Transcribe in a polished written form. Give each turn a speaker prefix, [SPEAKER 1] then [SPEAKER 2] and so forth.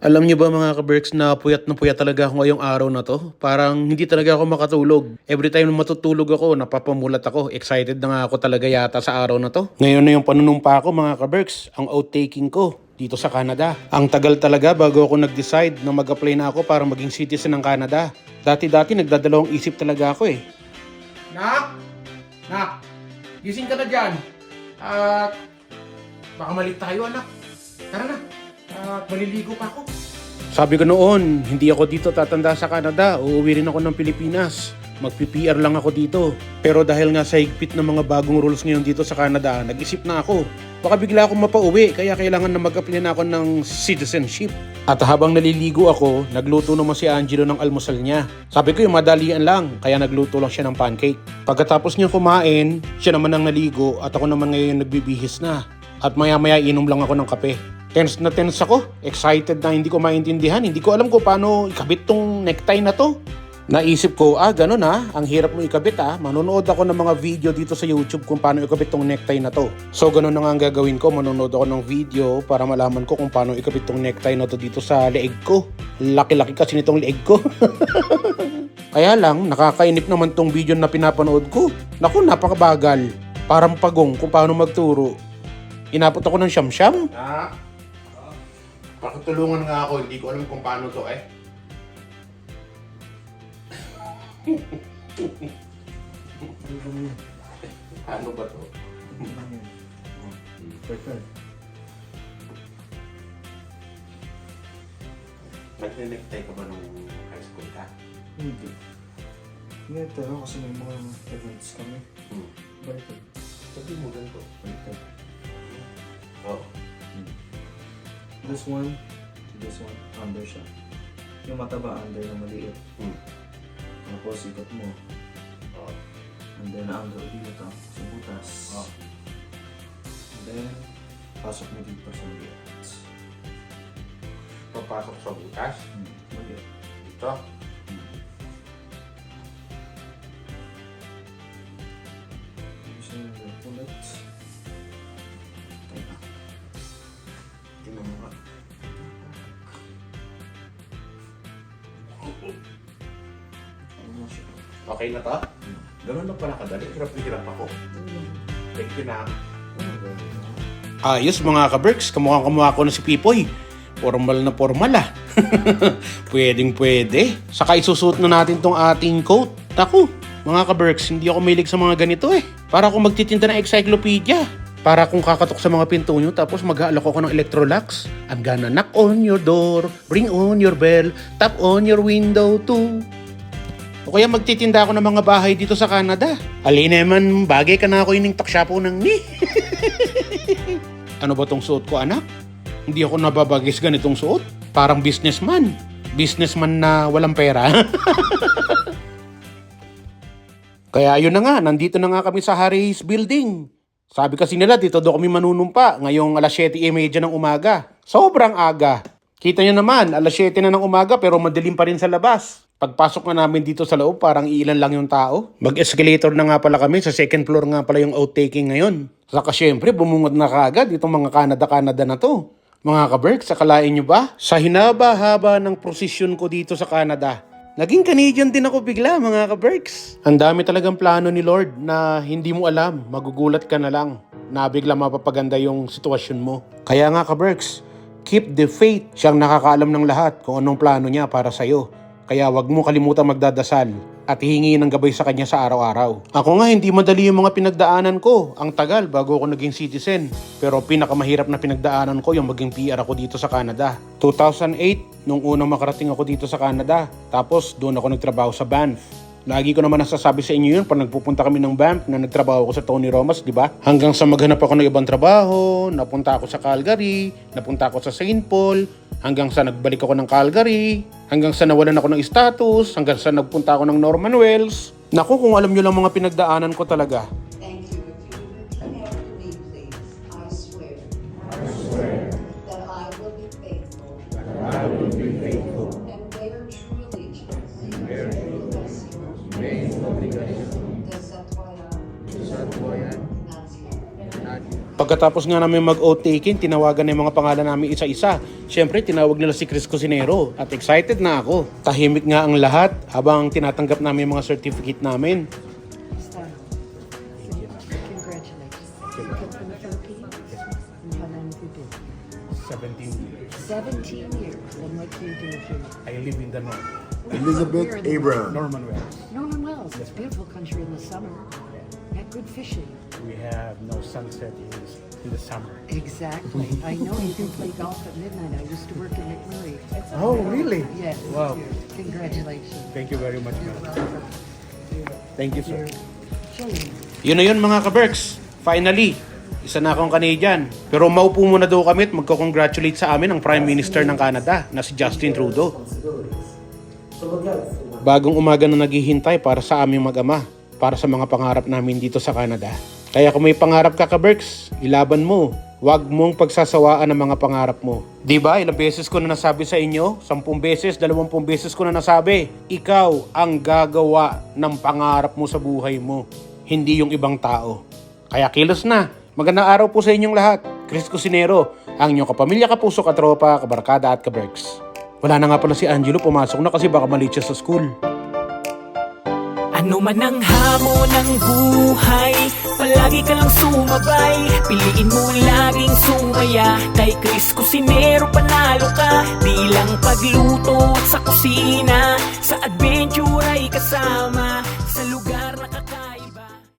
[SPEAKER 1] Alam niyo ba mga ka-Berks na puyat talaga ako ngayong araw na to? Parang hindi talaga ako makatulog. Every time na matutulog ako, napapamulat ako. Excited na nga ako talaga yata sa araw na to. Ngayon na yung panunumpa ko mga ka-Berks, ang outtaking ko dito sa Canada. Ang tagal talaga bago ako nag-decide na mag-apply na ako para maging citizen ng Canada. Dati-dati nagdadalawang isip talaga ako eh. Nak! Nak! Gising ka na dyan. At baka malit tayo anak. Tara na. Maliligo pa ako. Sabi ko noon, hindi ako dito tatanda sa Canada. Uuwi rin ako ng Pilipinas. Magpi-PR lang ako dito. Pero dahil nga sa higpit ng mga bagong rules ngayon dito sa Canada, nag-isip na ako. Baka bigla akong mapauwi, kaya kailangan na mag-apply na ako ng citizenship. At habang naliligo ako, nagluto naman si Angelo ng almusal niya. Sabi ko yung madalian lang, kaya nagluto lang siya ng pancake. Pagkatapos niya kumain, siya naman ang naligo at ako naman ngayon nagbibihis na. At maya-maya inom lang ako ng kape. Tense na tense ako. Excited na hindi ko maintindihan. Hindi ko alam kung paano ikabit tong necktie na to. Naisip ko, ganun ang hirap mo ikabit Manonood ako ng mga video dito sa YouTube kung paano ikabit tong necktie na to. So ganun na nga ang gagawin ko. Manonood ako ng video para malaman ko kung paano ikabit tong necktie na to dito sa leeg ko. Laki-laki kasi nitong leeg ko. Kaya lang, nakakainip naman tong video na pinapanood ko. Naku, napakabagal. Parang pagong kung paano magturo. Inapot ako ng siyam-siyam. Pakitulungan nga ako, hindi ko alam kung paano to Ano ba to? Nagne-necktie ka ba nung high school ka?
[SPEAKER 2] Hindi. Ngayon lang kasi may mga events kami. Baliktad.
[SPEAKER 1] Sabi mo ganito.
[SPEAKER 2] Baliktad.
[SPEAKER 1] Oo.
[SPEAKER 2] This one, under siya. Yung mataba, under na maliit. Tapos ikot mo.
[SPEAKER 1] Oo.
[SPEAKER 2] And then under dito sa butas.
[SPEAKER 1] Oo.
[SPEAKER 2] And then, pasok mo dito sa maliit.
[SPEAKER 1] Papasok sa butas.
[SPEAKER 2] Maliit.
[SPEAKER 1] Dito.
[SPEAKER 2] Gusto nyo yung pulit.
[SPEAKER 1] Tingnan mo nga.
[SPEAKER 2] Ano siya?
[SPEAKER 1] Okay na to? Ganun lang pala kadali. Hirap na hirap ako. Thank you na. Ayos mga ka-Berks. Kamukha ko na si Pipoy. Formal na formal Pwedeng pwede. Saka isusuot na natin tong ating coat. Naku, mga ka-Berks, hindi ako mahilig sa mga ganito Para akong magtitinda ng encyclopedia. Para kung kakatok sa mga pinto nyo, tapos mag-aalok ako ng Electrolux. I'm gonna knock on your door, ring on your bell, tap on your window too. O kaya magtitinda ako ng mga bahay dito sa Canada. Alin naman, bagay ka na ako ining taksyapo ng ni. Ano ba tong suot ko, anak? Hindi ako nababagis ganitong suot. Parang businessman. Businessman na walang pera. Kaya ayun na nga, nandito na nga kami sa Harry's Building. Sabi kasi nila, dito daw kami manunumpa ngayong alas 7:30 ng umaga. Sobrang aga. Kita nyo naman, alas 7 na ng umaga pero madilim pa rin sa labas. Pagpasok na namin dito sa loob, parang ilan lang yung tao. Mag-escalator na nga pala kami, sa second floor nga pala yung outtaking ngayon. Saka syempre, bumungad na kaagad itong mga Canada na to. Mga ka-Berks, akalain nyo ba? Sa hinaba-haba ng prosesyon ko dito sa Canada, naging Canadian din ako bigla, mga ka-Berks. Ang dami talagang plano ni Lord na hindi mo alam, magugulat ka na lang na bigla mapapaganda yung sitwasyon mo. Kaya nga ka-Berks, keep the faith. Siyang nakakaalam ng lahat kung anong plano niya para sa'yo. Kaya wag mo kalimutan magdadasal at hihingi ng gabay sa kanya sa araw-araw. Ako nga, hindi madali yung mga pinagdaanan ko. Ang tagal bago ako naging citizen. Pero pinakamahirap na pinagdaanan ko yung maging PR ako dito sa Canada. 2008, nung unang makarating ako dito sa Canada. Tapos doon ako nagtrabaho sa Banff. Lagi ko naman nasasabi sa inyo yun pag nagpupunta kami ng Banff na nagtrabaho ako sa Tony Romas, di ba? Hanggang sa maghanap ako ng ibang trabaho, napunta ako sa Calgary, napunta ako sa St. Paul, hanggang sa nagbalik ako ng Calgary, hanggang sa nawalan ako ng status, hanggang sa nagpunta ako ng Norman Wells. Naku, kung alam nyo lang mga pinagdaanan ko talaga.
[SPEAKER 3] Thank you. If you would come after me, please. I swear that I will be faithful and bear true allegiance to the Nation of the Desatwayan Nation.
[SPEAKER 1] Pagkatapos nga namin mag-outtaking, tinawagan na yung mga pangalan namin isa-isa. Siyempre, tinawag nila si Chris Cusinero at excited na ako. Tahimik nga ang lahat habang tinatanggap namin yung mga certificate namin.
[SPEAKER 3] Congratulations. You come from the Philippines? And how long have you been?
[SPEAKER 1] 17 years.
[SPEAKER 3] 17 years. And what do you do here?
[SPEAKER 1] I live in the north.
[SPEAKER 4] Elizabeth Abraham.
[SPEAKER 1] Norman Wells.
[SPEAKER 3] Norman Wells. It's a beautiful country in the summer. Yeah, good fishing.
[SPEAKER 1] We have no sunset in the summer.
[SPEAKER 3] Exactly. I know you can play golf at midnight. I used to work in McMurray.
[SPEAKER 1] Oh, really?
[SPEAKER 3] Yes.
[SPEAKER 1] Wow.
[SPEAKER 3] Congratulations.
[SPEAKER 1] Thank you very much, ma'am. Thank you, sir.
[SPEAKER 3] Chilling.
[SPEAKER 1] Yun na yun mga ka-Berks. Finally, isa na akong Canadian. Pero maupo muna daw kami at magko-congratulate sa amin ang Prime Minister ng Canada na si Justin Trudeau. Bagong umaga na naghihintay para sa aming mag-ama, para sa mga pangarap namin dito sa Canada. Kaya kung may pangarap ka ka-Berks, ilaban mo. Huwag mong pagsasawaan ang mga pangarap mo. Diba, ilang beses ko na nasabi sa inyo? 10 beses, 20 beses ko na nasabi. Ikaw ang gagawa ng pangarap mo sa buhay mo, hindi yung ibang tao. Kaya kilos na. Magandang araw po sa inyong lahat. Chris Cusinero, ang inyong kapamilya, kapuso, katropa, kabarkada at ka-Berks. Wala na nga pala si Angelo, pumasok na kasi baka mali siya sa school.
[SPEAKER 5] Ano man ang hamon ng buhay, palagi ka lang sumabay. Piliin mo laging sumaya, kay Chris Cusinero panalo ka. Di lang pagluto at sa kusina, sa adventure ay kasama.